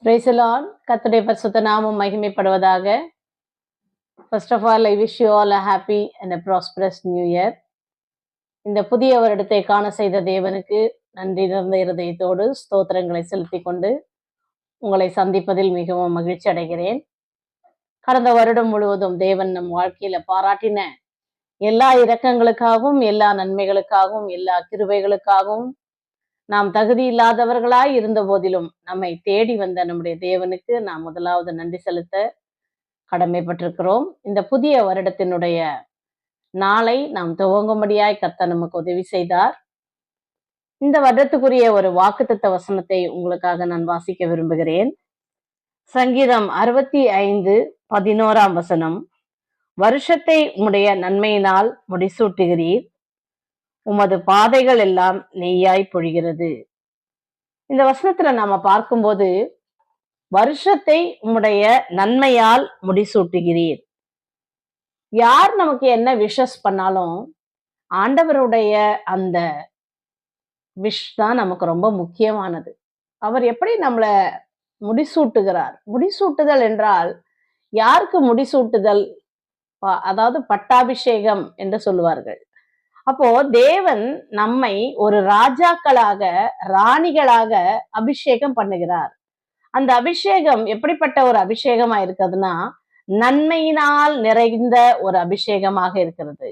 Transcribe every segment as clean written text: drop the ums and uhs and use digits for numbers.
Praise the Lord. கர்த்தருடைய பரிசுத்த நாமம் மகிமைப்படுவதாக. First of all, I wish you all a happy and a prosperous new year. இந்த புதிய வருடத்தை காண செய்த தேவனுக்கு நன்றி நிறைந்த இருதயத்தோடு ஸ்தோத்திரங்களை செலுத்திக் கொண்டு உங்களை சந்திப்பதில் மிகவும் மகிழ்ச்சி அடைகிறேன். கடந்த வருடம் முழுவதும் தேவன் நம் வாழ்க்கையில பாராட்டின எல்லா இரக்கங்களுக்காகவும், எல்லா நன்மைகளுக்காகவும், எல்லா கிருபைகளுக்காகவும், நாம் தகுதி இல்லாதவர்களாய் இருந்த போதிலும் நம்மை தேடி வந்த நம்முடைய தேவனுக்கு நாம் முதலாவது நன்றி செலுத்த கடமைப்பட்டிருக்கிறோம். இந்த புதிய வருடத்தினுடைய நாளை நாம் துவங்கும்படியாய் கர்த்தர் நமக்கு உதவி செய்தார். இந்த வருடத்துக்குரிய ஒரு வாக்குத்தத்த வசனத்தை உங்களுக்காக நான் வாசிக்க விரும்புகிறேன். சங்கீதம் 65:11 வசனம். வருஷத்தை உம்முடைய நன்மையினால் முடிசூட்டுகிறீர், உமது பாதைகள் எல்லாம் நெய்யாய் பொழிகிறது. இந்த வசனத்துல நாம பார்க்கும்போது, வருஷத்தை உம்முடைய நன்மையால் முடிசூட்டுகிறீர். யார் நமக்கு என்ன விஷஸ் பண்ணாலும் ஆண்டவருடைய அந்த விஷ் தான் நமக்கு ரொம்ப முக்கியமானது. அவர் எப்படி நம்மள முடிசூட்டுகிறார்? முடிசூட்டுதல் என்றால் யாருக்கு முடிசூட்டுதல்? அதாவது பட்டாபிஷேகம் என்று சொல்லுவார்கள். அப்போ தேவன் நம்மை ஒரு ராஜாக்களாக, ராணிகளாக அபிஷேகம் பண்ணுகிறார். அந்த அபிஷேகம் எப்படிப்பட்ட ஒரு அபிஷேகமா இருக்கிறதுனா, நன்மையினால் நிறைந்த ஒரு அபிஷேகமாக இருக்கிறது.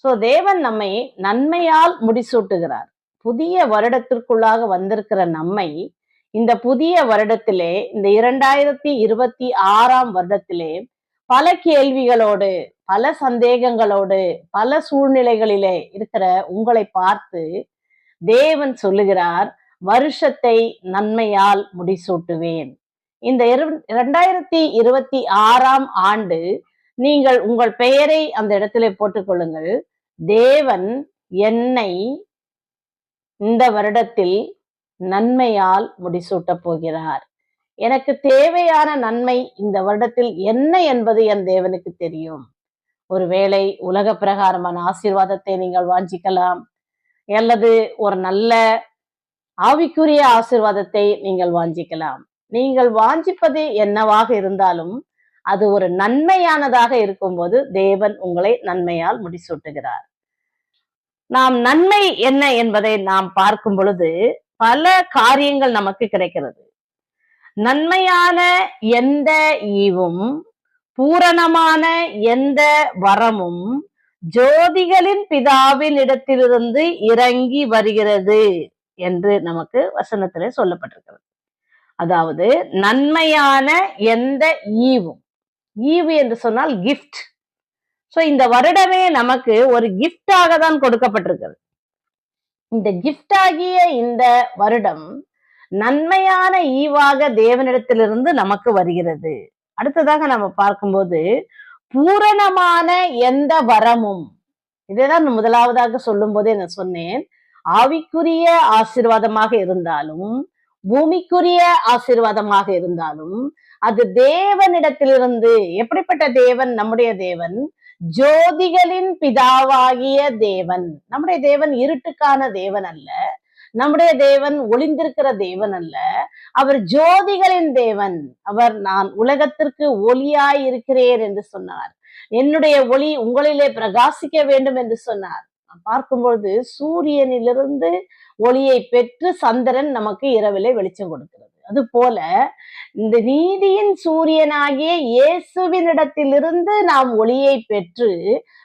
சோ தேவன் நம்மை நன்மையால் முடிசூட்டுகிறார். புதிய வருடத்திற்குள்ளாக வந்திருக்கிற நம்மை இந்த புதிய வருடத்திலே, இந்த 2026 வருடத்திலே பல கேள்விகளோடு, பல சந்தேகங்களோடு, பல சூழ்நிலைகளிலே இருக்கிற உங்களை பார்த்து தேவன் சொல்லுகிறார், வருஷத்தை நன்மையால் முடிசூட்டுவேன். இந்த 2026 ஆண்டு நீங்கள் உங்கள் பெயரை அந்த இடத்திலே போட்டுக்கொள்ளுங்கள். தேவன் என்னை இந்த வருடத்தில் நன்மையால் முடிசூட்டப் போகிறார். எனக்கு தேவையான நன்மை இந்த வருடத்தில் என்ன என்பது என் தேவனுக்கு தெரியும். ஒருவேளை உலக பிரகாரமான ஆசீர்வாதத்தை நீங்கள் வாஞ்சிக்கலாம், அல்லது ஒரு நல்ல ஆவிக்குரிய ஆசீர்வாதத்தை நீங்கள் வாஞ்சிக்கலாம். நீங்கள் வாஞ்சிப்பது என்னவாக இருந்தாலும் அது ஒரு நன்மையானதாக இருக்கும்போது தேவன் உங்களை நன்மையால் முடிசூட்டுகிறார். நாம் நன்மை என்ன என்பதை நாம் பார்க்கும் பொழுது பல காரியங்கள் நமக்கு கிடைக்கிறது. நன்மையான எந்த ஈவும், பூரணமான எந்த வரமும் ஜோதிகளின் பிதாவின் இடத்திலிருந்து இறங்கி வருகிறது என்று நமக்கு வசனத்திலே சொல்லப்பட்டிருக்கிறது. அதாவது நன்மையான எந்த ஈவும், ஈவு என்று சொன்னால் கிஃப்ட். சோ இந்த வருடமே நமக்கு ஒரு கிஃப்டாக தான் கொடுக்கப்பட்டிருக்கிறது. இந்த கிஃப்ட் ஆகிய இந்த வருடம் நன்மையான ஈவாக தேவனிடத்திலிருந்து நமக்கு வருகிறது. அடுத்ததாக நம்ம பார்க்கும்போது, பூரணமான எந்த வரமும், இதைதான் முதலாவதாக சொல்லும் போதே நான் சொன்னேன், ஆவிக்குரிய ஆசீர்வாதமாக இருந்தாலும், பூமிக்குரிய ஆசீர்வாதமாக இருந்தாலும், அது தேவனிடத்திலிருந்து. எப்படிப்பட்ட தேவன்? நம்முடைய தேவன் ஜோதிகளின் பிதாவாகிய தேவன். நம்முடைய தேவன் இருட்டுக்கான தேவன் அல்ல. நம்முடைய தேவன் ஒளிந்திருக்கிற தேவன் அல்ல. அவர் ஜோதிகளின் தேவன். அவர் நான் உலகத்திற்கு ஒளியாய் இருக்கிறேன் என்று சொன்னார். என்னுடைய ஒளி உங்களிலே பிரகாசிக்க வேண்டும் என்று சொன்னார். பார்க்கும்பொழுது சூரியனிலிருந்து ஒளியை பெற்று சந்திரன் நமக்கு இரவிலே வெளிச்சம் கொடுக்கிறது. அது போல இந்த நீதியின் சூரியனாகிய இயேசுவினிடத்திலிருந்து நாம் ஒளியை பெற்று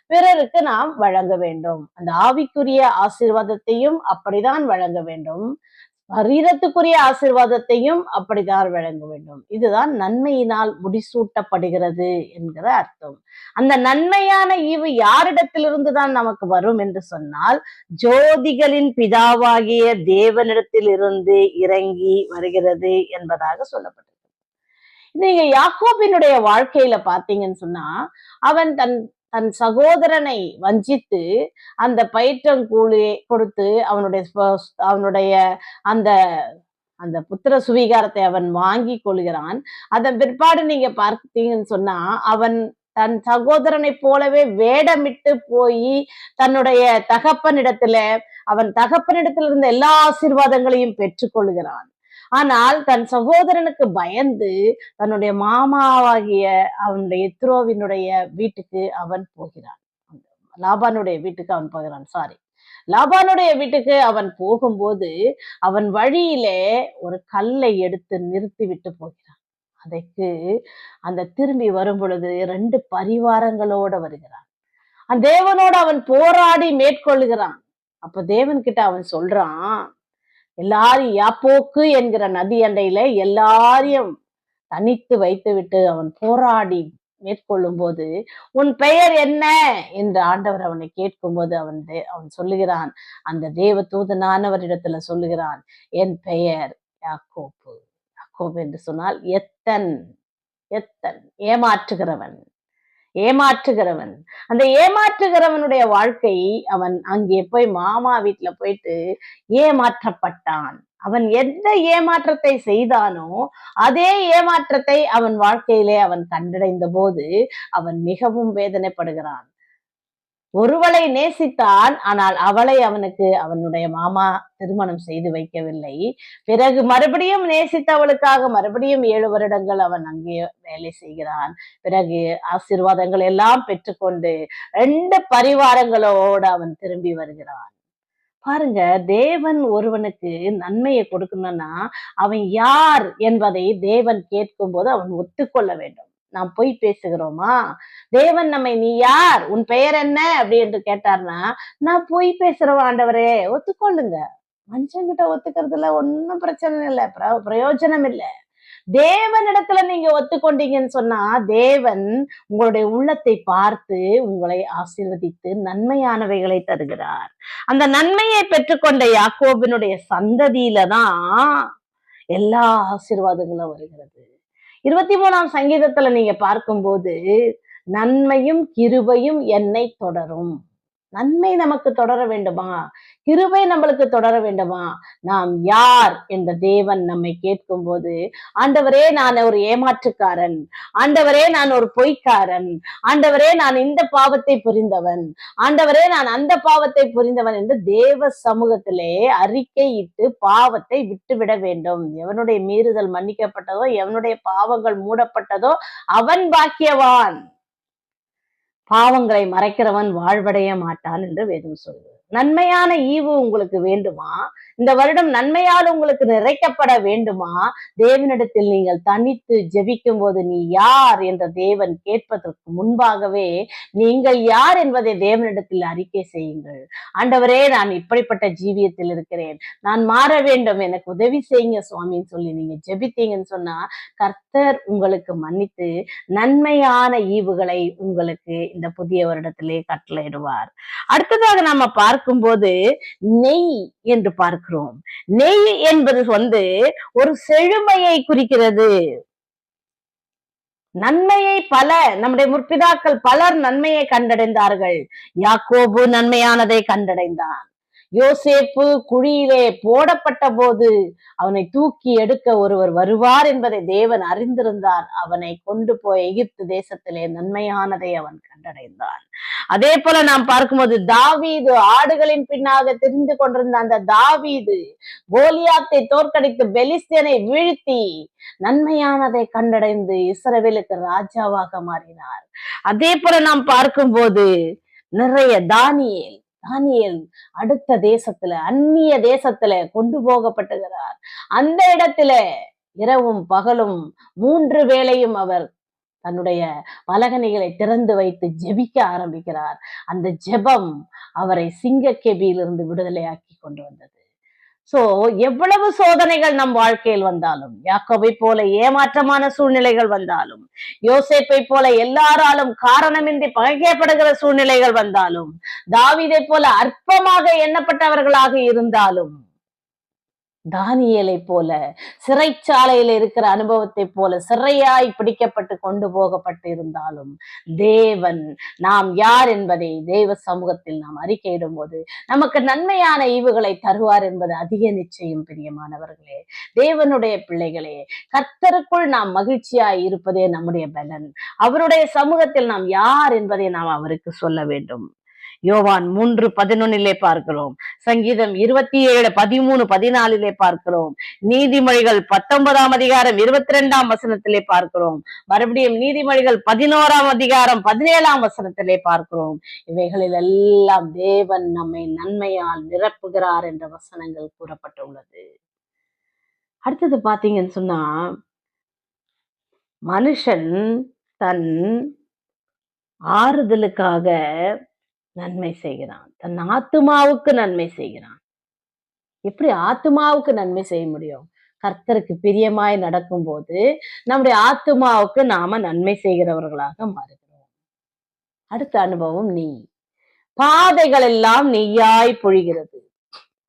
பிறருக்கு நாம் வழங்க வேண்டும். அந்த ஆவிக்குரிய ஆசீர்வாதத்தையும் அப்படிதான் வழங்க வேண்டும், சரீரத்துக்குரிய ஆசீர்வாதத்தையும் அப்படிதான் வழங்க வேண்டும். இதுதான் நன்மையினால் முடிசூட்டப்படுகிறது என்கிற அர்த்தம். அந்த நன்மையான ஈவு யாரிடத்திலிருந்து தான் நமக்கு வரும் என்று சொன்னால், ஜோதிகளின் பிதாவாகிய தேவனிடத்தில் இருந்து இறங்கி வருகிறது என்பதாக சொல்லப்பட்டிருக்கு. நீங்க யாக்கோபினுடைய வாழ்க்கையில பாத்தீங்கன்னு சொன்னா, அவன் தன் தன் சகோதரனை வஞ்சித்து அந்த பயிற்றங்கூலியை கொடுத்து அவனுடைய அந்த அந்த புத்திர சுவீகாரத்தை அவன் வாங்கி கொள்கிறான். அதன் பிற்பாடு நீங்க பார்த்தீங்கன்னு சொன்னா, அவன் தன் சகோதரனை போலவே வேடமிட்டு போய் தன்னுடைய தகப்பனிடத்துல, அவன் தகப்பனிடத்துல இருந்த எல்லா ஆசீர்வாதங்களையும் பெற்றுக் கொள்கிறான். ஆனால் தன் சகோதரனுக்கு பயந்து தன்னுடைய மாமாவாகிய அவனுடைய எத்ரோவினுடைய வீட்டுக்கு அவன் போகிறான். லாபானுடைய வீட்டுக்கு அவன் போகிறான். சாரி, லாபானுடைய வீட்டுக்கு அவன் போகும்போது அவன் வழியிலே ஒரு கல்லை எடுத்து நிறுத்திவிட்டு போகிறான். அதற்கு அந்த திரும்பி வரும் பொழுது 2 பரிவாரங்களோட வருகிறான். அந்த தேவனோடு அவன் போராடி மேற்கொள்ளுகிறான். அப்ப தேவன் கிட்ட அவன் சொல்றான், எல்லாரும் யாப்போக்கு என்கிற நதி அண்டையில எல்லாரையும் தனித்து வைத்துவிட்டு அவன் போராடி மேற்கொள்ளும் போது, உன் பெயர் என்ன என்று ஆண்டவர் அவனை கேட்கும்போது அவன் சொல்லுகிறான், அந்த தேவ தூதனானவரிடத்துல சொல்லுகிறான், என் பெயர் யாக்கோப்பு. யாக்கோப்பு என்று சொன்னால் எத்தன், எத்தன், ஏமாற்றுகிறவன், ஏமாற்றுகிறவன். அந்த ஏமாற்றுகிறவனுடைய வாழ்க்கை, அவன் அங்கே போய் மாமா வீட்டுல போயிட்டு ஏமாற்றப்பட்டான். அவன் எந்த ஏமாற்றத்தை செய்தானோ அதே ஏமாற்றத்தை அவன் வாழ்க்கையிலே அவன் கண்டடைந்த போது அவன் மிகவும் வேதனைப்படுகிறான். ஒருவளை நேசித்தான், ஆனால் அவளை அவனுக்கு அவனுடைய மாமா திருமணம் செய்து வைக்கவில்லை. பிறகு மறுபடியும் நேசித்தவளுக்காக மறுபடியும் 7 வருடங்கள் அவன் அங்கே வேலை செய்கிறான். பிறகு ஆசீர்வாதங்கள் எல்லாம் பெற்றுக்கொண்டு 2 பரிவாரங்களோடு அவன் திரும்பி வருகிறான். பாருங்க, தேவன் ஒருவனுக்கு நன்மையை கொடுக்கணும்னா அவன் யார் என்பதை தேவன் கேட்கும் போது அவன் ஒத்துக்கொள்ள வேண்டும். நாம் பொய் பேசுகிறோமா? தேவன் நம்மை நீ யார், உன் பெயர் என்ன அப்படி என்று கேட்டார்னா, நான் பொய் பேசுறவன் ஆண்டவரே, ஒத்துக்கொள்ளுங்க. மனுஷங்கிட்ட ஒத்துக்கிறதுல ஒன்னும் பிரச்சனை இல்லை, பிரயோஜனம் இல்லை. தேவனிடத்துல நீங்க ஒத்துக்கொண்டீங்கன்னு சொன்னா தேவன் உங்களுடைய உள்ளத்தை பார்த்து உங்களை ஆசீர்வதித்து நன்மையானவைகளை தருகிறார். அந்த நன்மையை பெற்றுக்கொண்ட யாக்கோபினுடைய சந்ததியில தான் எல்லா ஆசீர்வாதங்களும் வருகிறது. 23ஆம் சங்கீதத்துல நீங்க பார்க்கும்போது, நன்மையும் கிருபையும் என்னை தொடரும். நன்மை நமக்கு தொடர வேண்டுமா? கிருபை நம்மளுக்கு தொடர வேண்டுமா? நாம் யார் என்ற தேவன் நம்மை கேட்கும் போது, ஆண்டவரே நான் ஒரு ஏமாற்றுக்காரன், ஆண்டவரே நான் ஒரு பொய்க்காரன், ஆண்டவரே நான் இந்த பாவத்தை புரிந்தவன், ஆண்டவரே நான் அந்த பாவத்தை புரிந்தவன் என்று தேவ சமூகத்திலே அறிக்கையிட்டு பாவத்தை விட்டுவிட வேண்டும். எவனுடைய மீறுதல் மன்னிக்கப்பட்டதோ, எவனுடைய பாவங்கள் மூடப்பட்டதோ அவன் பாக்கியவான். பாவங்களை மறைக்கிறவன் வாழ்வடைய மாட்டான் என்று வேதம் சொல்லுது. நன்மையான ஈவு உங்களுக்கு வேண்டுமா? இந்த வருடம் நன்மையால் உங்களுக்கு நிறைக்கப்பட வேண்டுமா? தேவனிடத்தில் நீங்கள் தனித்து ஜெபிக்கும் போது நீ யார் என்ற தேவன் கேட்பதற்கு முன்பாகவே நீங்கள் யார் என்பதை தேவனிடத்தில் அறிக்கை செய்யுங்கள். ஆண்டவரே, நான் இப்படிப்பட்ட ஜீவியத்தில் இருக்கிறேன், நான் மாற வேண்டும், எனக்கு உதவி செய்யுங்க சுவாமின்னு சொல்லி நீங்க ஜெபித்தீங்கன்னு சொன்னா கர்த்தர் உங்களுக்கு மன்னித்து நன்மையான ஈவுகளை உங்களுக்கு இந்த புதிய வருடத்திலே கட்டளையிடுவார். அடுத்ததாக நாம பார்க்கும்போது நெய் என்று பார்க்கிறோம். நெய் என்பது ஒரு செழுமையை குறிக்கிறது. நன்மையை நம்முடைய முற்பிதாக்கள் பலர் நன்மையை கண்டடைந்தார்கள். யாக்கோபு நன்மையானதை கண்டடைந்தான். யோசேப்பு குழியிலே போடப்பட்ட போது அவனை தூக்கி எடுக்க ஒருவர் வருவார் என்பதை தேவன் அறிந்திருந்தார். அவனை கொண்டு போய் எகிப்து தேசத்திலே நன்மையானதை அவன் கண்டடைந்தான். அதே போல நாம் பார்க்கும்போது தாவீது ஆடுகளின் பின்னாக தெரிந்து கொண்டிருந்த அந்த தாவீது கோலியாத்தை தோற்கடித்து பெலிஸ்தியனை வீழ்த்தி நன்மையானதை கண்டடைந்து இஸ்ரவேலுக்கு ராஜாவாக மாறினார். அதே போல நாம் பார்க்கும்போது நிறைய தானியேல் அடுத்த தேசத்துல, அந்நிய தேசத்துல கொண்டு போகப்பட்டுகிறார். அந்த இடத்துல இரவும் பகலும் 3 வேளையும் அவர் தன்னுடைய பலகணிகளை திறந்து வைத்து ஜெபிக்க ஆரம்பிக்கிறார். அந்த ஜெபம் அவரை சிங்கக்கெபியிலிருந்து விடுதலையாக்கி கொண்டு வந்தது. சோ எவ்வளவு சோதனைகள் நம் வாழ்க்கையில் வந்தாலும், யாக்கோபை போல ஏமாற்றமான சூழ்நிலைகள் வந்தாலும், யோசேப்பை போல எல்லாராலும் காரணமின்றி பகைக்கப்படுகிற சூழ்நிலைகள் வந்தாலும், தாவீதை போல அற்பமாக எண்ணப்பட்டவர்களாக இருந்தாலும், தானியேலை போல சிறைச்சாலையில் இருக்கிற அனுபவத்தை போல சிறையாய் பிடிக்கப்பட்டு கொண்டு போகப்பட்டு இருந்தாலும் தேவன் நாம் யார் என்பதை தேவ சமூகத்தில் நாம் அறிக்கையிடும் போது நமக்கு நன்மையான ஈவுகளை தருவார் என்பது அதிக நிச்சயம். பிரியமானவர்களே, தேவனுடைய பிள்ளைகளே, கர்த்தருக்குள் நாம் மகிழ்ச்சியாய் இருப்பதே நம்முடைய பலன். அவருடைய சமூகத்தில் நாம் யார் என்பதை நாம் அவருக்கு சொல்ல வேண்டும். யோவான் 3:11 பார்க்கிறோம். சங்கீதம் 27:13-14 பார்க்கிறோம். நீதிமொழிகள் 19 அதிகாரம் 22 பார்க்கிறோம். மறுபடியும் நீதிமொழிகள் 11 அதிகாரம் 17 பார்க்கிறோம். இவைகளில் எல்லாம் தேவன் நம்மை நன்மையால் நிரப்புகிறார் என்ற வசனங்கள் கூறப்பட்டுள்ளது. அடுத்தது பாத்தீங்கன்னு சொன்னா, மனுஷன் தன் ஆறுதலுக்காக நன்மை செய்கிறான், தன் ஆத்துமாவுக்கு நன்மை செய்கிறான். எப்படி ஆத்துமாவுக்கு நன்மை செய்ய முடியும்? கர்த்தருக்கு பிரியமாய் நடக்கும் போது நம்முடைய ஆத்துமாவுக்கு நாம நன்மை செய்கிறவர்களாக மாறுகிறோம். அடுத்த அனுபவம் நெய். பாதைகள் எல்லாம் நெய்யாய் பொழிகிறது.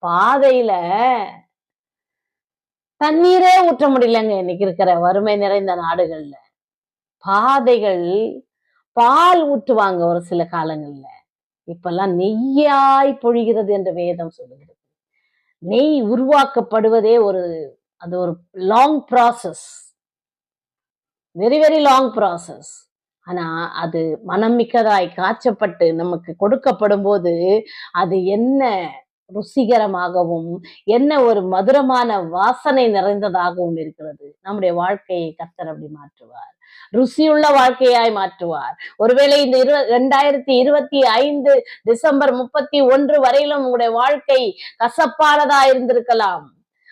பாதையில தண்ணீரே ஊற்ற முடியலங்க இன்னைக்கு இருக்கிற வறுமை நிறைந்த நாடுகள்ல. பாதைகள் பால் ஊற்றுவாங்க ஒரு சில காலங்கள்ல, இப்பெல்லாம் நெய்யாய் பொழிகிறது என்று வேதம் சொல்லுகிறது. நெய் உருவாக்கப்படுவதே அது ஒரு long process, very very long process. ஆனா அது மனம் மிக்கதாய் காய்ச்சப்பட்டு நமக்கு கொடுக்கப்படும் போது அது என்ன ருசிகரமாகவும் என்ன ஒரு மதுரமான வாசனை நிறைந்ததாகவும் இருக்கிறது. நம்முடைய வாழ்க்கையை கர்த்தர் அப்படி மாற்றுவார், ருசியுள்ள வாழ்க்கையாய் மாற்றுவார். ஒருவேளை இந்த 2025 டிசம்பர் 31 வரையிலும் உங்களுடைய வாழ்க்கை கசப்பானதா இருந்திருக்கலாம்,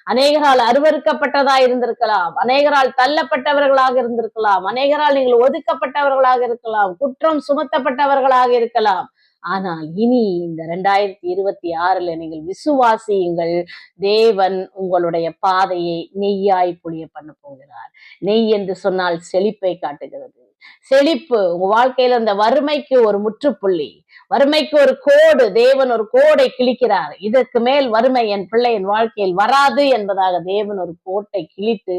அநேகரால் அருவருக்கப்பட்டதா இருந்திருக்கலாம், அநேகரால் தள்ளப்பட்டவர்களாக இருந்திருக்கலாம், அநேகரால் நீங்கள் ஒதுக்கப்பட்டவர்களாக இருக்கலாம், குற்றம் சுமத்தப்பட்டவர்களாக இருக்கலாம். ஆனால் இனி இந்த 2026 நீங்கள் விசுவாசியுங்கள், தேவன் உங்களுடைய பாதையை நெய்யாய் பொழிய பண்ண போகிறார். நெய் என்று சொன்னால் செழிப்பை காட்டுகிறது. செழிப்பு உங்க வாழ்க்கையில இந்த வறுமைக்கு ஒரு முற்றுப்புள்ளி, வறுமைக்கு ஒரு கோடு, தேவன் ஒரு கோடை கிழிக்கிறார். இதற்கு மேல் வறுமை என் பிள்ளை என் வாழ்க்கையில் வராது என்பதாக தேவன் ஒரு கோட்டை கிழித்து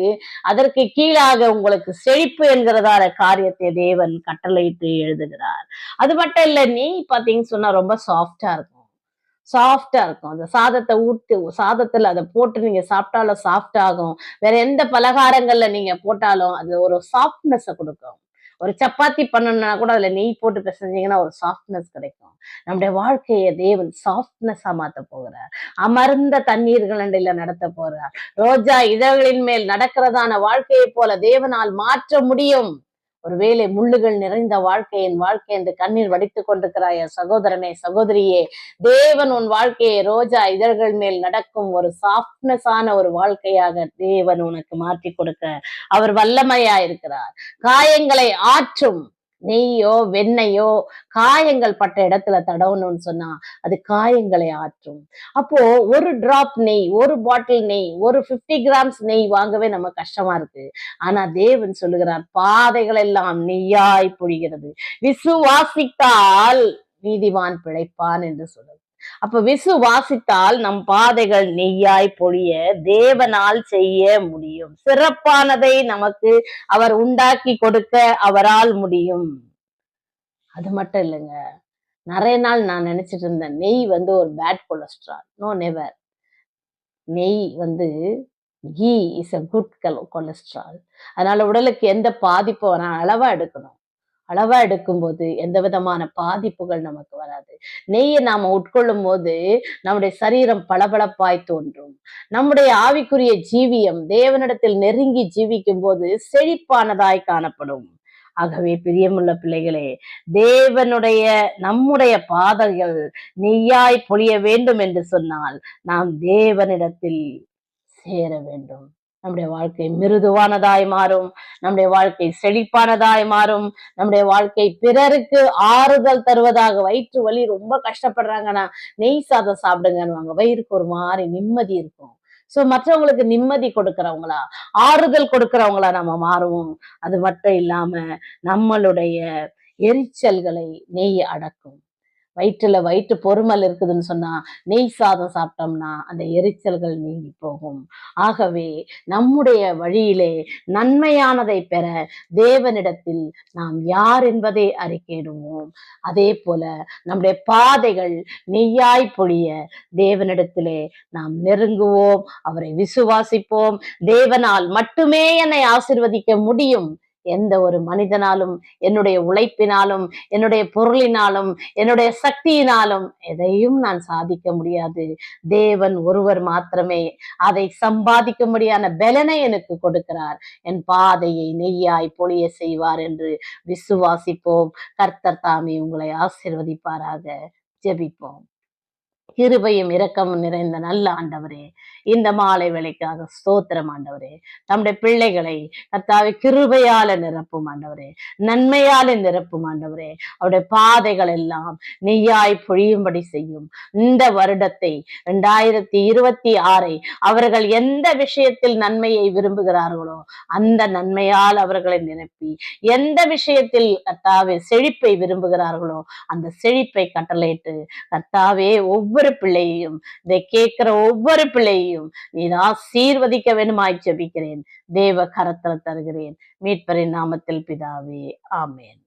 அதற்கு கீழாக உங்களுக்கு செழிப்பு என்கிறதான காரியத்தை தேவன் கட்டளையிட்டு எழுதுகிறார். அது மட்டும் இல்ல, நீ பாத்தீங்கன்னு சொன்னா ரொம்ப சாஃப்டா இருக்கும், சாஃப்டா இருக்கும். அந்த சாதத்தை ஊட்டு, சாதத்துல அதை போட்டு நீங்க சாப்பிட்டாலும் சாஃப்ட் ஆகும். வேற எந்த பலகாரங்கள்ல நீங்க போட்டாலும் அது ஒரு சாஃப்ட்னஸ் கொடுக்கும். ஒரு சப்பாத்தி பண்ணணும்னா கூட அதுல நெய் போட்டு பிசைஞ்சீங்கன்னா ஒரு சாஃப்ட்னஸ் கிடைக்கும். நம்முடைய வாழ்க்கையை தேவன் சாஃப்ட்னஸா மாத்த போகிறார். அமர்ந்த தண்ணீர்கள் அண்டையில நடத்த போறார். ரோஜா இதழ்களின் மேல் நடக்கிறதான வாழ்க்கையை போல தேவனால் மாற்ற முடியும். ஒருவேளை முள்ளுகள் நிறைந்த வாழ்க்கை என் வாழ்க்கை என்று கண்ணீர் வடித்துக் கொண்டிருக்கிறாய சகோதரனே சகோதரியே, தேவன் உன் வாழ்க்கையை ரோஜா இதழ்கள் மேல் நடக்கும் ஒரு சாஃப்ட்னஸ் ஆன ஒரு வாழ்க்கையாக தேவன் உனக்கு மாற்றி கொடுக்க அவர் வல்லமையா இருக்கிறார். காயங்களை ஆற்றும் நெய்யோ வெண்ணையோ காயங்கள் பட்ட இடத்துல தடவணும்னு சொன்னா அது காயங்களை ஆற்றும். அப்போ ஒரு டிராப் நெய், ஒரு பாட்டில் நெய், ஒரு 50 கிராம்ஸ் நெய் வாங்கவே நம்ம கஷ்டமா இருக்கு. ஆனா தேவன் சொல்லுகிறார், பாதைகள் எல்லாம் நெய்யாய் பொழிகிறது, விசுவாசித்தால் நீதிமான் பிழைப்பான் என்று சொல்லுது. அப்ப விசுவாசித்தால் நம் பாதைகள் நெய்யாய் பொழிய தேவனால் செய்ய முடியும். சிறப்பானதை நமக்கு அவர் உண்டாக்கி கொடுக்க அவரால் முடியும். அது மட்டும் இல்லைங்க, நிறைய நாள் நான் நினைச்சிட்டு இருந்தேன் நெய் ஒரு பேட் கொலஸ்ட்ரால். No, never. நெய் ghee is a good cholesterol. அதனால உடலுக்கு எந்த பாதிப்பும் அளவா எடுக்கணும். அளவா எடுக்கும்போது எந்த விதமான பாதிப்புகள் நமக்கு வராது. நெய்யை நாம உட்கொள்ளும் போது நம்முடைய சரீரம் பளபளப்பாய் தோன்றும். நம்முடைய ஆவிக்குரிய ஜீவியம் தேவனிடத்தில் நெருங்கி ஜீவிக்கும் போது செழிப்பானதாய் காணப்படும். ஆகவே பிரியமுள்ள பிள்ளைகளே, நம்முடைய பாதைகள் நெய்யாய் பொழிய வேண்டும் என்று சொன்னால் நாம் தேவனிடத்தில் சேர வேண்டும். நம்முடைய வாழ்க்கை மிருதுவானதாய் மாறும், நம்முடைய வாழ்க்கை செழிப்பானதாய் மாறும், நம்முடைய வாழ்க்கை பிறருக்கு ஆறுதல் தருவதாக. வயிற்று வலி ரொம்ப கஷ்டப்படுறாங்கன்னா நெய் சாதம் சாப்பிடுங்கன்னு, வயிறுக்கு ஒரு மாதிரி நிம்மதி இருக்கும். சோ மற்றவங்களுக்கு நிம்மதி கொடுக்கிறவங்களா, ஆறுதல் கொடுக்கிறவங்களா நம்ம மாறுவோம். அது மட்டும் இல்லாம நம்மளுடைய எரிச்சல்களை நெய் அடக்கும். வயிற்று பொறுமல் இருக்குதுன்னு சொன்னா நெய் சாதம் சாப்பிட்டோம்னா அந்த எரிச்சல்கள் நீங்கி போகும். ஆகவே நம்முடைய வழியிலே நன்மையானதை பெற தேவனிடத்தில் நாம் யார் என்பதை அறிக்கையிடுவோம். அதே போல நம்முடைய பாதைகள் நெய்யாய் பொழிய தேவனிடத்திலே நாம் நெருங்குவோம், அவரை விசுவாசிப்போம். தேவனால் மட்டுமே என்னை ஆசீர்வதிக்க முடியும் எந்த ஒரு மனிதனாலும், என்னுடைய உழைப்பினாலும், என்னுடைய பொருளினாலும், என்னுடைய சக்தியினாலும் எதையும் நான் சாதிக்க முடியாது. தேவன் ஒருவர் மாத்திரமே அதை சம்பாதிக்கும்படியான பலனை எனக்கு கொடுக்கிறார். என் பாதையை நெய்யாய் பொழிய செய்வார் என்று விசுவாசிப்போம். கர்த்தர் தாமே உங்களை ஆசீர்வதிப்பாராக. ஜெபிப்போம். கிருபையும் இரக்கமும் நிறைந்த நல்ல ஆண்டவரே, இந்த மாலை வேளைக்காக ஸ்தோத்திரம் ஆண்டவரே. நம்முடைய பிள்ளைகளை கர்த்தாவே கிருபையால நிரப்பும் ஆண்டவரே, நன்மையால நிரப்பும் ஆண்டவரே. அவருடைய பாதைகள் எல்லாம் நெய்யாய் பொழியும்படி செய்யும். இந்த வருடத்தை 2026 அவர்கள் எந்த விஷயத்தில் நன்மையை விரும்புகிறார்களோ அந்த நன்மையால் அவர்களை நிரப்பி, எந்த விஷயத்தில் கர்த்தாவே செழிப்பை விரும்புகிறார்களோ அந்த செழிப்பை கட்டளையிட்டு கர்த்தாவே ஒவ்வொரு பிள்ளையையும், இதை கேட்கிற ஒவ்வொரு பிள்ளையையும் நீர் ஆசீர்வதிக்க வேண்டுமாய் ஜெபிக்கிறேன். தேவ கரத்தில் தருகிறேன். மீட்பரின் நாமத்தில் பிதாவே, ஆமென்.